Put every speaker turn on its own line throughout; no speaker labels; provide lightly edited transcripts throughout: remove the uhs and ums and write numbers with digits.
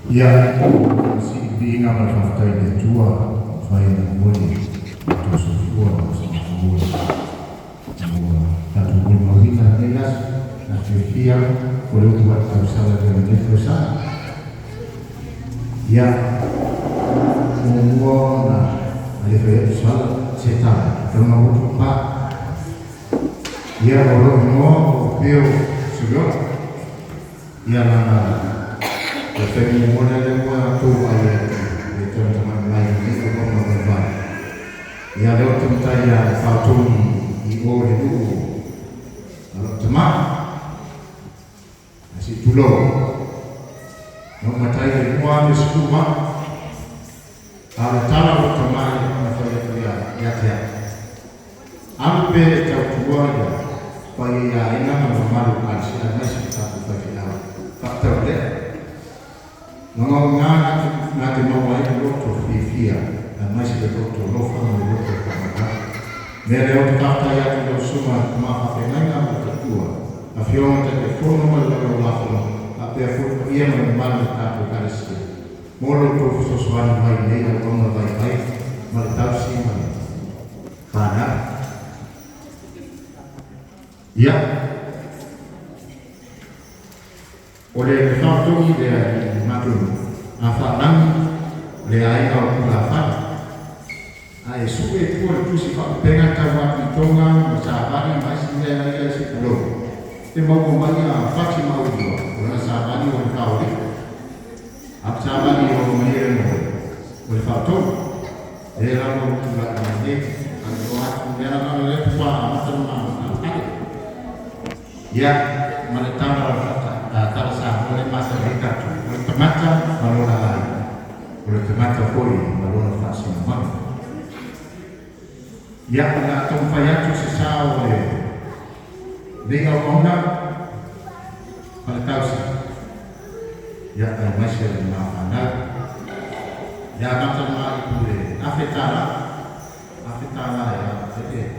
Ya, si binga malfaftai de tua, fai na moni, to sufua, sufua. Tatu bul mawita nelas, na Turkia, boleh buat kausala dengan desa. Ya, semua na alifaya soal setan, terima lupa. Ya, orang semua bio sudah. Ya, mana Jadi mulai dari tu ayat itu teman lain itu pun berubah. Ya lewat tempat yang fatum ibu itu kalau teman masih dulu. Nak macam itu orang semua kalau tahu teman macam itu ya. Ambil jauh ya supaya ya ini memalukan siapa sih satu bagian faktor dia. Mengawang nanti mau ayat doktor Fifia dan masih doktor Lofa dan doktor Kamada. Mereka kata yang tidak semua maaf dengan berdua. Afion telefon malu lalu apa yang ia membantu kata karisnya. Mulu tu sesuatu baik ini atau baik melitasi mana. Karena ya oleh faktor dia maklum afalan le ai au kulafan ai suwe por tu si fa pega kawa pitonga masabani masih dia si pulo te mau komanya faci mau dua ona sabani on kauri absabani on mire mo oleh faktor era mau tula ande andoa era kalau le tua matan ya menetapkan terasa oleh masyarakat, oleh temata malona lain, oleh temata koi malona fasi mana. Ya pada tempat sesau oleh dengan orang pada tahu sih. Ya ada masyarakat mana, ya macam mana itu deh. Afetala ya, jadi.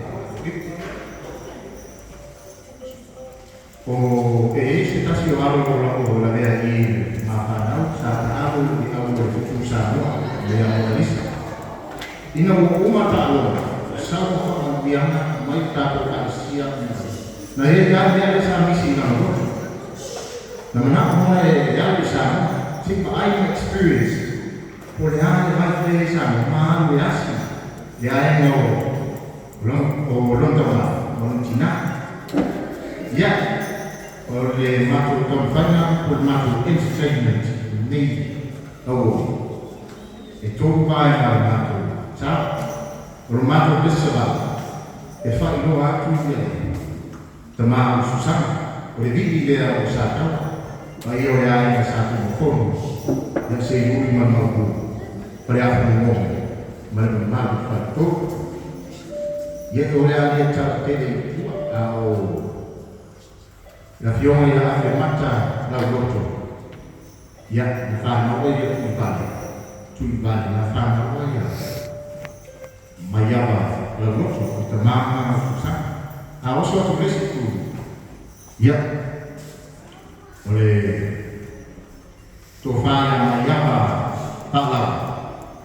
O kita si walo ko la vea i mapanau sa tahu di awal itu sama dia analisa ina uma tahu sa ko biang mai tahu kasia na dia sa misi na no na mana mai ya bisa si I experience por ya mai de sa ma dia si dia no long tahu Cina ya oleh makhluk konfana pun makhluk entertainment ni itu baik makhluk sah makhluk besar efak itu aku dia teman susah oleh dia usaha bagi orang yang satu pun yang seibu mampu perayaan umum menemani itu ya orang yang cara tadi atau la fiona ya ave mata la goto ya mfano oyo ibali tu ibali na fano oyo mayaba la goto tamama sa aoso to tu ya ole to fana mayaba tala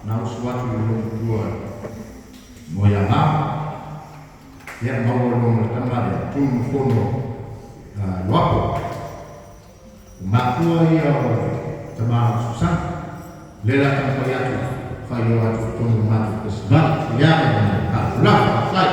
na uswatu dua moyama ya mau lo tamale tu fono wapo makua ia teman susah lela tanpa yatu fayo atu tunu matu kesbal ya Allah sai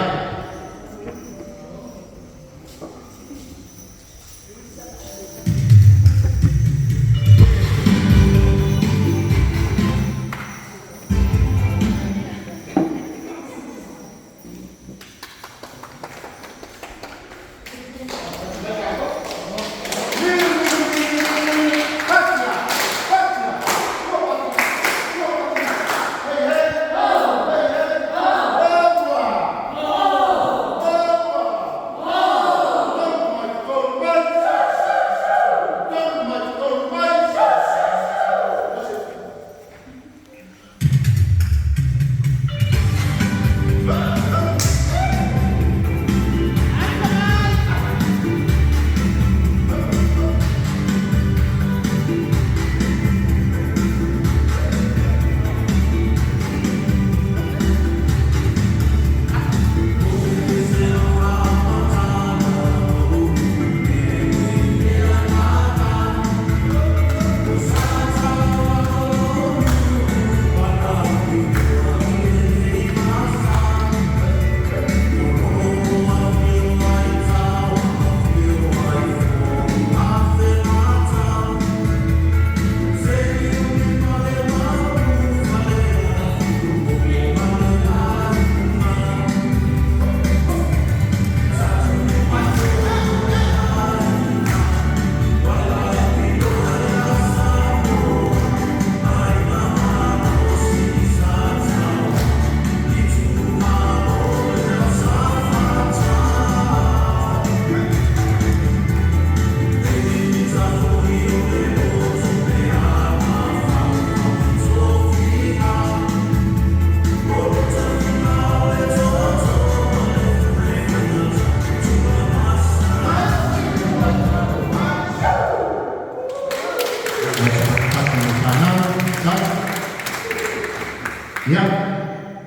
Ya,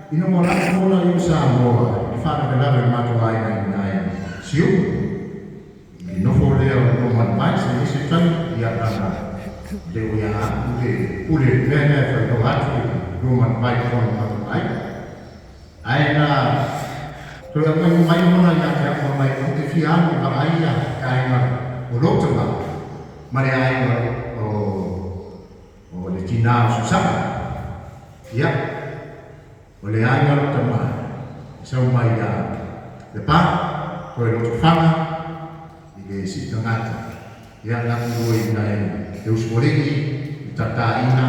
ino mo lang muna yung sa mo, ifana ka na matuway na inay. Siyo, ino no man sa isitan, ya na dewa ya ule nene fa no hati no man kon matuway. Ay na, so yung may muna ya kaya mo may kontifiyan, yung ay ya, kaya nga, ulog sa ba, mariay nga, o letina susama. Ya, oleh ayah teman, semua depan, kalau fana, di sisi tengah, yang nak dua ini, Deus Moregi, Tataina,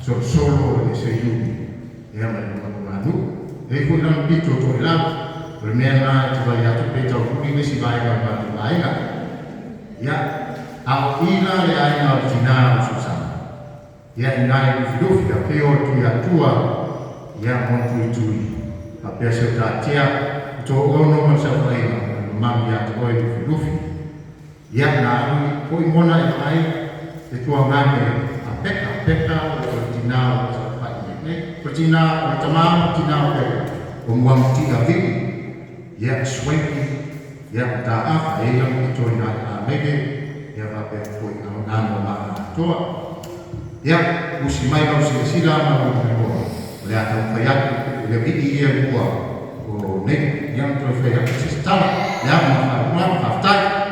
Solo de Seyuni, yang mengadu, aku nak bicara toilet, bermena coba ya tu peta kuni mesti baik apa tu baik, ya, au ina le ayah Cina susah, ya inai hidup ya keo tu ya tua. Ya montui a peça da tia to ono man sa vai mam ya to e lufi ya na ko mona ai e to ngane a peka o tina sa pai ne ko tina o tama tina o mo ti a vi ya swenki ya ta a e la mo to na a mege ya va pe ko na ma to ya usimai no sila ma mo le akan fayak le bidi ye kwa o ne yang to fayak sistem ya ma haftai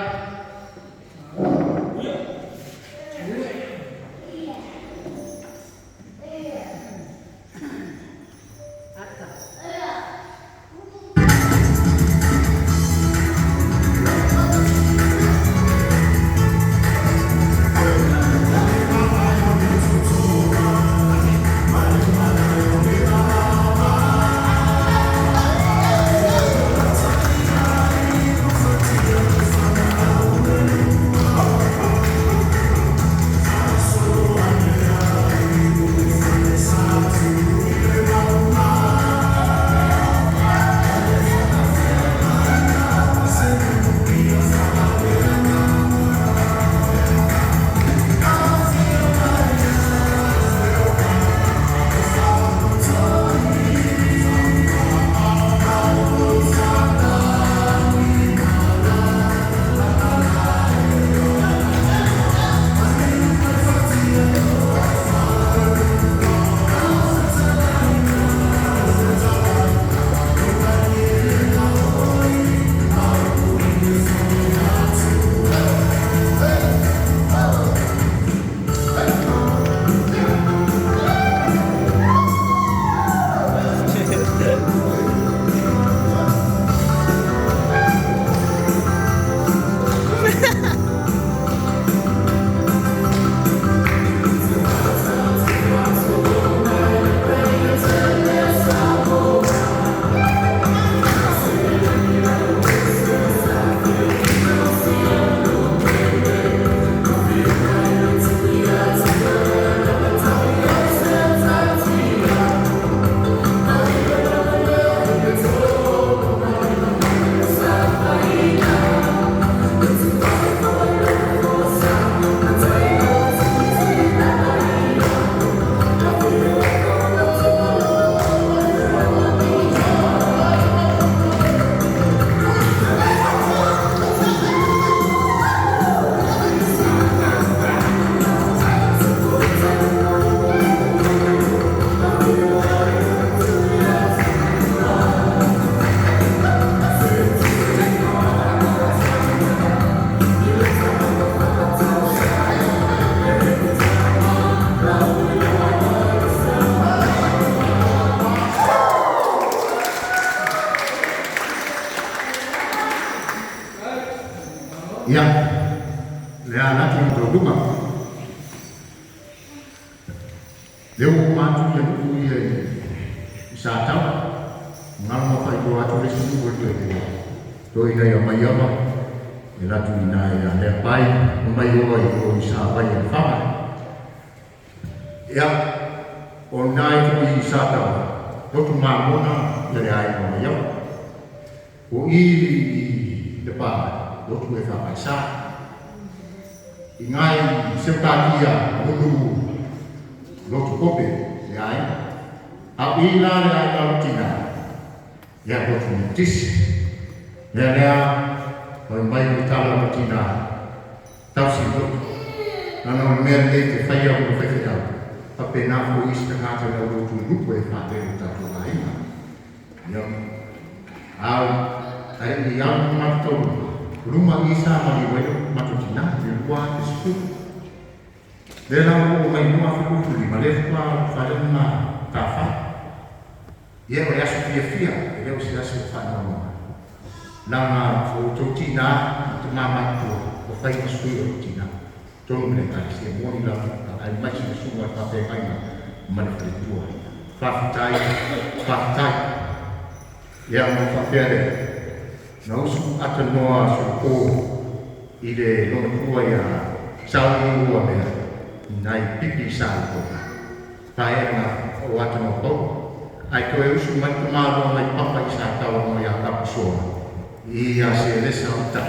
yang leana ti introduca leu matu yang kuia sa tau ngal mo fai ko atu lesu ko to ina ya mayama ila tu ina ya le pai mai ko sa pai ya fa ya onai ko sa tau to tu ma mona le ai ko ya o i depan Doku e whakaisa. I ngai sepania ulu lotu kope le ai. A ila le ai autina. Ya ko tumitis. Ya o mai ni tala autina. Tau si lo. Nana o mea nei te whaia o whaiwhitau. Pa pena ko ista ngata na o tu lupu e whate o tato la ina. Ia. Au. Ai ni au matau. Rumah isa mali weno matutina. Ia lua te siku. Dela o mai mua fiku li malefpa whalena tafa. Ia o yasu fia. Ia o si yasu whanau. Langa o tautina. Te mama o whaina sui o tina. Tolong mereka si moni la ai mai si semua pakai kaina manifestua faktai yang mengfakere na usu atanoa suko ide lo tua ya sawi ua me nai pipi sa ko pai na o atano ko ai ko usu mai tomado mai papa isa tau mo ya tapuso ia se lesa uta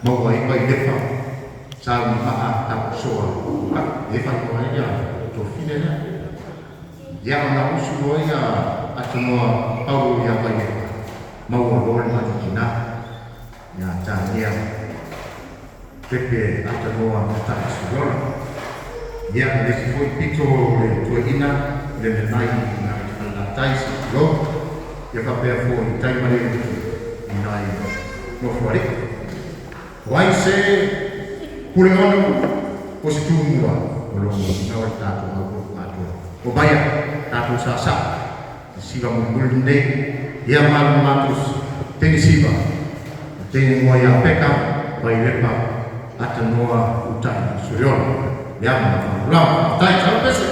mo vai vai defa sabi maa tapusoa e fai ko ia to fine na ya na usu ya atanoa pau ya vai mau lol ma dikina ya tania pepe atanoa mata sugol ya le foi pito le tuina le nai na la tais lo ya ka pe foi tai mare nai no fori wai se kurengono o se tumua o lo na o tato ma ko ato o baya tato sasa siva mo mulne ya mal matus teni siva teni mo ya peka bai lepa atanoa utai surion ya ma la tai salpese